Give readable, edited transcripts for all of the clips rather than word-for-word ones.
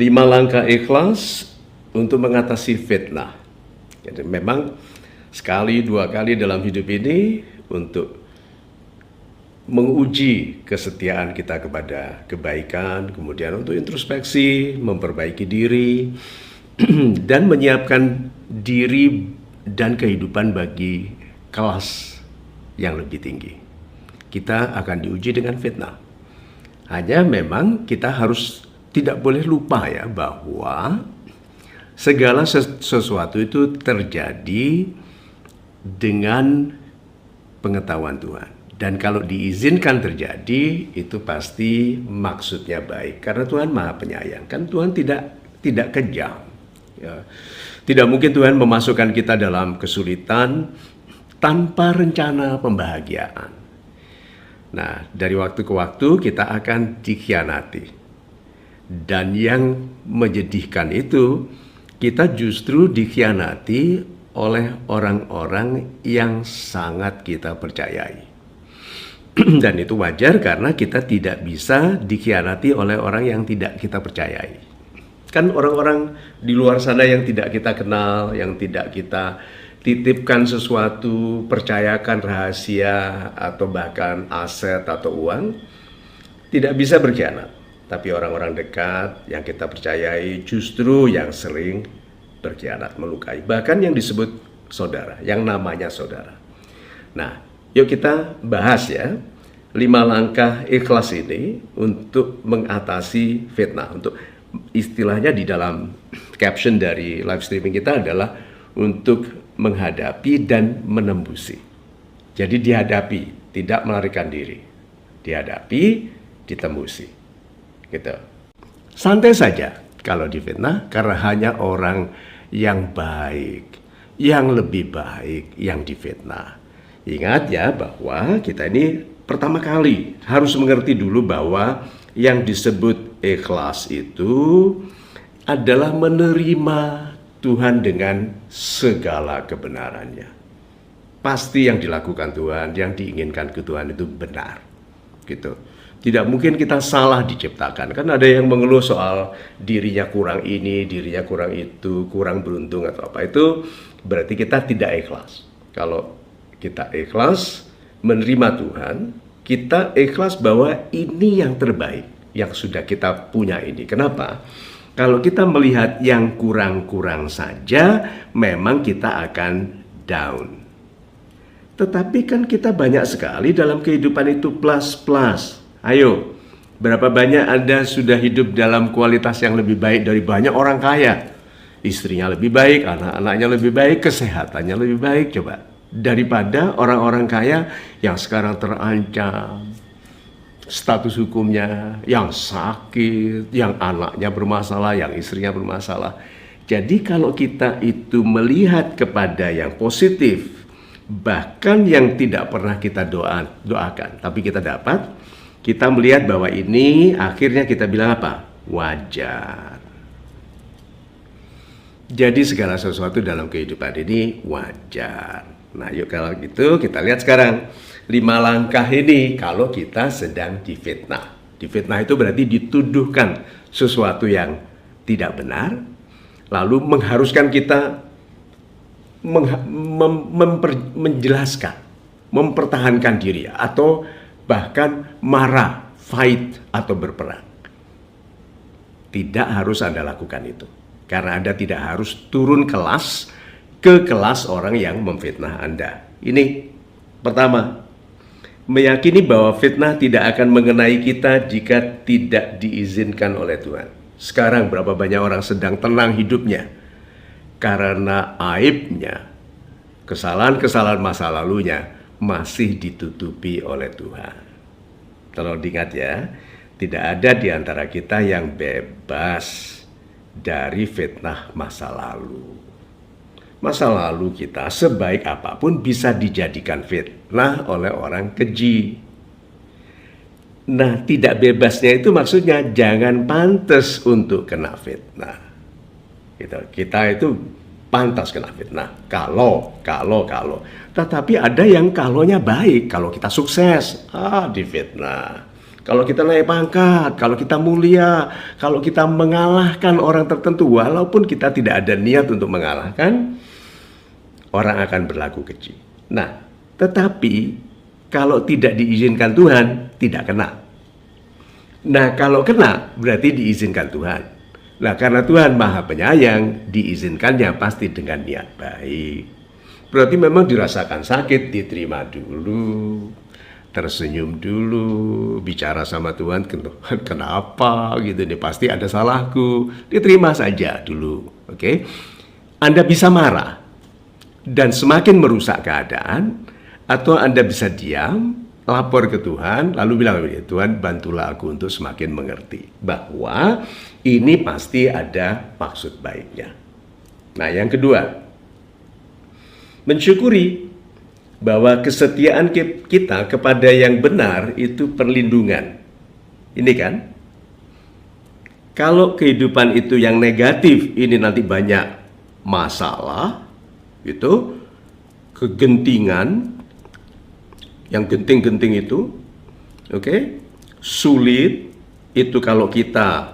5 langkah ikhlas untuk mengatasi fitnah. Jadi memang sekali dua kali dalam hidup ini untuk menguji kesetiaan kita kepada kebaikan, kemudian untuk introspeksi, memperbaiki diri, dan menyiapkan diri dan kehidupan bagi kelas yang lebih tinggi. Kita akan diuji dengan fitnah. Hanya memang kita harus tidak boleh lupa ya bahwa segala sesuatu itu terjadi dengan pengetahuan Tuhan. Dan kalau diizinkan terjadi, itu pasti maksudnya baik. Karena Tuhan Maha Penyayang. Kan Tuhan tidak kejam. Ya. Tidak mungkin Tuhan memasukkan kita dalam kesulitan tanpa rencana pembahagiaan. Nah, dari waktu ke waktu kita akan dikhianati. Dan yang menyedihkan itu, kita justru dikhianati oleh orang-orang yang sangat kita percayai. Dan itu wajar karena kita tidak bisa dikhianati oleh orang yang tidak kita percayai. Kan orang-orang di luar sana yang tidak kita kenal, yang tidak kita titipkan sesuatu, percayakan rahasia atau bahkan aset atau uang, tidak bisa berkhianat. Tapi orang-orang dekat yang kita percayai justru yang sering berkhianat, melukai. Bahkan yang disebut saudara, yang namanya saudara. Nah, yuk kita bahas ya 5 langkah ikhlas ini untuk mengatasi fitnah. Untuk istilahnya di dalam caption dari live streaming kita adalah untuk menghadapi dan menembusi. Jadi dihadapi, tidak melarikan diri. Dihadapi, ditembusi. Gitu. Santai saja kalau difitnah karena hanya orang yang baik, yang lebih baik yang difitnah. Ingat ya bahwa kita ini pertama kali harus mengerti dulu bahwa yang disebut ikhlas itu adalah menerima Tuhan dengan segala kebenarannya. Pasti yang dilakukan Tuhan, yang diinginkan ke Tuhan itu benar. Gitu. Tidak mungkin kita salah diciptakan. Kan ada yang mengeluh soal dirinya kurang ini, dirinya kurang itu, kurang beruntung atau apa. Itu berarti kita tidak ikhlas. Kalau kita ikhlas menerima Tuhan, kita ikhlas bahwa ini yang terbaik yang sudah kita punya ini. Kenapa? Kalau kita melihat yang kurang-kurang saja, memang kita akan down. Tetapi kan kita banyak sekali dalam kehidupan itu plus-plus. Ayo, berapa banyak Anda sudah hidup dalam kualitas yang lebih baik dari banyak orang kaya? Istrinya lebih baik, anak-anaknya lebih baik, kesehatannya lebih baik, coba. Daripada orang-orang kaya yang sekarang terancam, status hukumnya yang sakit, yang anaknya bermasalah, yang istrinya bermasalah. Jadi kalau kita itu melihat kepada yang positif, bahkan yang tidak pernah kita doakan, tapi kita dapat, kita melihat bahwa ini akhirnya kita bilang apa? Wajar. Jadi segala sesuatu dalam kehidupan ini wajar. Nah yuk kalau gitu kita lihat sekarang 5 langkah ini kalau kita sedang difitnah. Difitnah itu berarti dituduhkan sesuatu yang tidak benar, lalu mengharuskan kita menjelaskan, mempertahankan diri atau bahkan marah, fight, atau berperang. Tidak harus Anda lakukan itu. Karena Anda tidak harus turun kelas ke kelas orang yang memfitnah Anda. Ini pertama, meyakini bahwa fitnah tidak akan mengenai kita jika tidak diizinkan oleh Tuhan. Sekarang berapa banyak orang sedang tenang hidupnya karena aibnya, kesalahan-kesalahan masa lalunya masih ditutupi oleh Tuhan. Tolong diingat ya, tidak ada di antara kita yang bebas dari fitnah masa lalu. Masa lalu kita sebaik apapun bisa dijadikan fitnah oleh orang keji. Nah, tidak bebasnya itu maksudnya jangan pantas untuk kena fitnah. Gitu. Kita itu pantas kena fitnah. Kalau. Tetapi ada yang kalonya baik. Kalau kita sukses, difitnah. Kalau kita naik pangkat, kalau kita mulia, kalau kita mengalahkan orang tertentu, walaupun kita tidak ada niat untuk mengalahkan, orang akan berlaku keji. Nah, tetapi kalau tidak diizinkan Tuhan, tidak kena. Nah, kalau kena, berarti diizinkan Tuhan. Nah, karena Tuhan Maha Penyayang, diizinkannya pasti dengan niat baik. Berarti memang dirasakan sakit, diterima dulu, tersenyum dulu, bicara sama Tuhan, kenapa gitu nih, pasti ada salahku, diterima saja dulu, oke? Anda bisa marah dan semakin merusak keadaan, atau Anda bisa diam, lapor ke Tuhan, lalu bilang, Tuhan bantulah aku untuk semakin mengerti bahwa ini pasti ada maksud baiknya. Nah, yang kedua, mensyukuri bahwa kesetiaan kita kepada yang benar itu perlindungan. Ini kan, kalau kehidupan itu yang negatif, ini nanti banyak masalah, itu kegentingan, yang genting-genting itu, oke, sulit itu kalau kita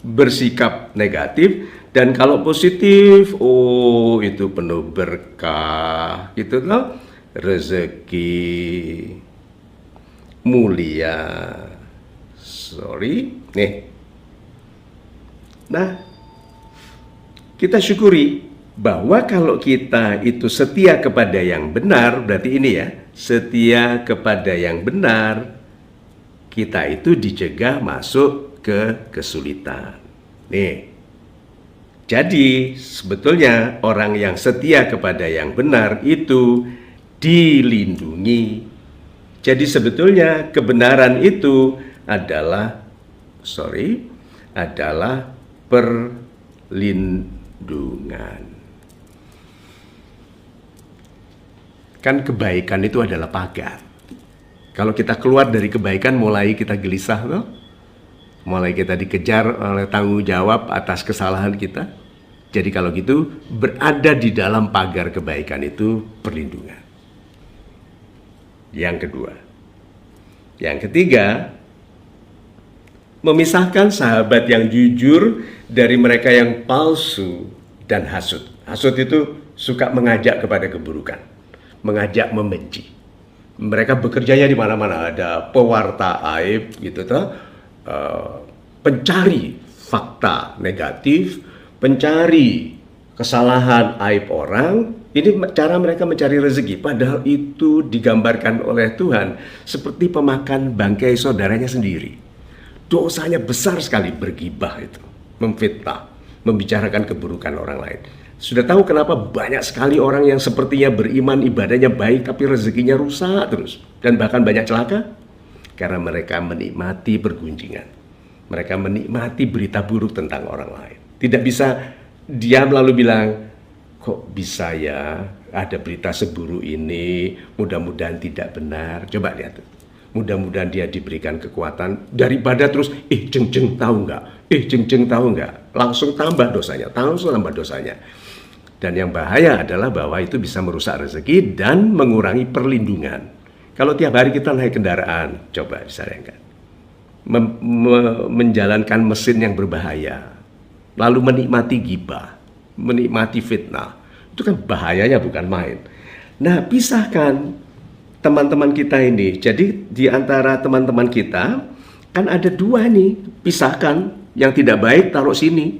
bersikap negatif. Dan kalau positif, oh itu penuh berkah, gitu loh, rezeki, mulia, nih. Nah, kita syukuri bahwa kalau kita itu setia kepada yang benar, berarti ini ya, setia kepada yang benar, kita itu dicegah masuk ke kesulitan. Nih, jadi sebetulnya orang yang setia kepada yang benar itu dilindungi. Jadi sebetulnya kebenaran itu adalah perlindungan. Kan kebaikan itu adalah pagar. Kalau kita keluar dari kebaikan, mulai kita gelisah loh. Mulai kita dikejar oleh tanggung jawab atas kesalahan kita. Jadi kalau gitu, berada di dalam pagar kebaikan itu perlindungan. Yang kedua. Yang ketiga, memisahkan sahabat yang jujur dari mereka yang palsu dan hasut. Hasut itu suka mengajak kepada keburukan, mengajak membenci. Mereka bekerjanya di mana-mana, ada pewarta aib gitu toh, pencari fakta negatif, pencari kesalahan aib orang. Ini cara mereka mencari rezeki, padahal itu digambarkan oleh Tuhan seperti pemakan bangkai saudaranya sendiri. Dosanya besar sekali bergibah itu, memfitnah, membicarakan keburukan orang lain. Sudah tahu kenapa banyak sekali orang yang sepertinya beriman, ibadahnya baik, tapi rezekinya rusak terus. Dan bahkan banyak celaka. Karena mereka menikmati pergunjingan. Mereka menikmati berita buruk tentang orang lain. Tidak bisa diam lalu bilang, kok bisa ya ada berita seburuk ini, mudah-mudahan tidak benar. Coba lihat. Mudah-mudahan dia diberikan kekuatan daripada terus, jeng-jeng tahu nggak? Jeng-jeng tahu nggak? Langsung tambah dosanya, Dan yang bahaya adalah bahwa itu bisa merusak rezeki dan mengurangi perlindungan. Kalau tiap hari kita naik kendaraan, coba disarankan, menjalankan mesin yang berbahaya, lalu menikmati ghibah, menikmati fitnah, itu kan bahayanya bukan main. Nah, pisahkan teman-teman kita ini. Jadi di antara teman-teman kita kan ada dua nih, pisahkan. Yang tidak baik taruh sini.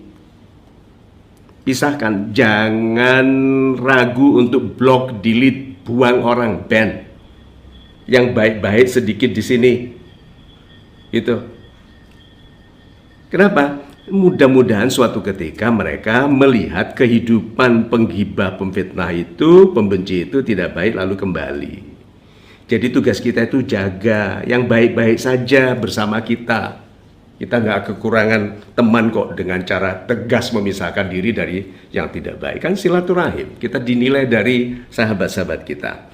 Pisahkan, jangan ragu untuk blok, delete, buang orang, ban. Yang baik-baik sedikit di sini. Itu. Kenapa? Mudah-mudahan suatu ketika mereka melihat kehidupan penggibah, pemfitnah itu, pembenci itu tidak baik lalu kembali. Jadi tugas kita itu jaga yang baik-baik saja bersama kita. Kita nggak kekurangan teman kok dengan cara tegas memisahkan diri dari yang tidak baik. Kan silaturahim, kita dinilai dari sahabat-sahabat kita.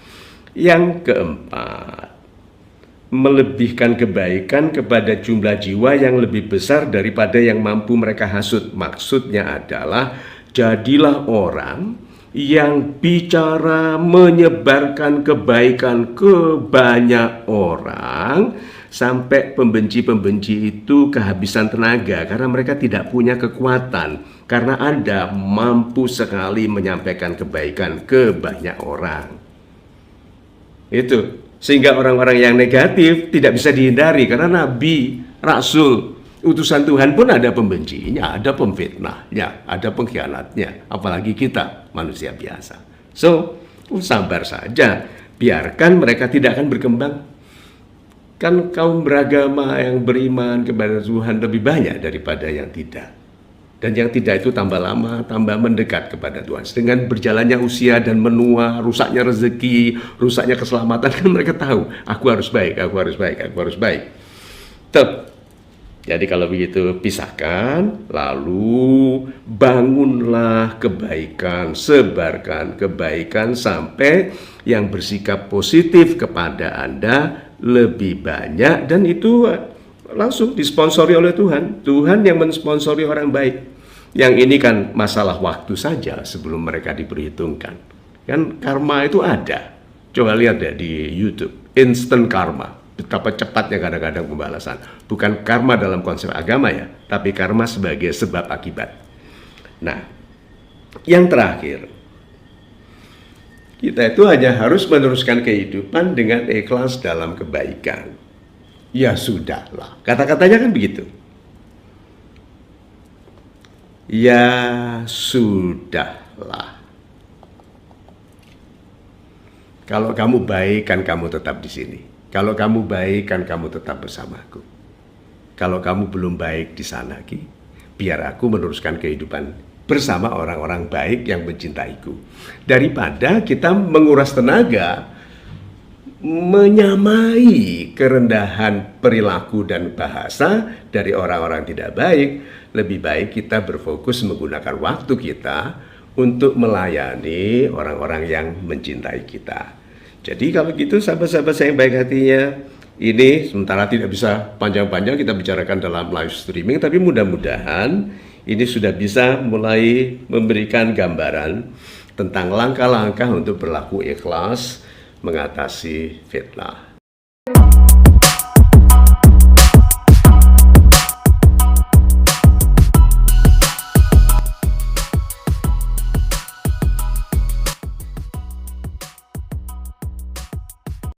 Yang keempat, melebihkan kebaikan kepada jumlah jiwa yang lebih besar daripada yang mampu mereka hasut. Maksudnya adalah, jadilah orang yang bicara menyebarkan kebaikan ke banyak orang sampai pembenci-pembenci itu kehabisan tenaga karena mereka tidak punya kekuatan, karena Anda mampu sekali menyampaikan kebaikan ke banyak orang. Itu sehingga orang-orang yang negatif tidak bisa dihindari, karena nabi, rasul, utusan Tuhan pun ada pembencinya, ada pemfitnahnya, ada pengkhianatnya, apalagi kita manusia biasa. So, sabar saja, biarkan mereka tidak akan berkembang. Kan kaum beragama yang beriman kepada Tuhan lebih banyak daripada yang tidak. Dan yang tidak itu tambah lama, tambah mendekat kepada Tuhan. Dengan berjalannya usia dan menua, rusaknya rezeki, rusaknya keselamatan, kan mereka tahu, aku harus baik, aku harus baik, aku harus baik. Jadi kalau begitu pisahkan, lalu bangunlah kebaikan, sebarkan kebaikan sampai yang bersikap positif kepada Anda lebih banyak, dan itu langsung disponsori oleh Tuhan. Tuhan yang mensponsori orang baik. Yang ini kan masalah waktu saja sebelum mereka diperhitungkan. Kan karma itu ada. Coba lihat deh di YouTube, instant karma. Betapa cepatnya kadang-kadang pembalasan. Bukan karma dalam konsep agama ya, tapi karma sebagai sebab akibat. Nah, yang terakhir, kita itu hanya harus meneruskan kehidupan dengan ikhlas dalam kebaikan. Ya sudahlah, kata-katanya kan begitu. Ya sudahlah. Kalau kamu baik kan kamu tetap di sini. Kalau kamu baik kan kamu tetap bersamaku. Kalau kamu belum baik di sana Ki, biar aku meneruskan kehidupan bersama orang-orang baik yang mencintaiku. Daripada kita menguras tenaga menyamai kerendahan perilaku dan bahasa dari orang-orang tidak baik, lebih baik kita berfokus menggunakan waktu kita untuk melayani orang-orang yang mencintai kita. Jadi kalau gitu sahabat-sahabat saya yang baik hatinya, ini sementara tidak bisa panjang-panjang kita bicarakan dalam live streaming, tapi mudah-mudahan ini sudah bisa mulai memberikan gambaran tentang langkah-langkah untuk berlaku ikhlas mengatasi fitnah.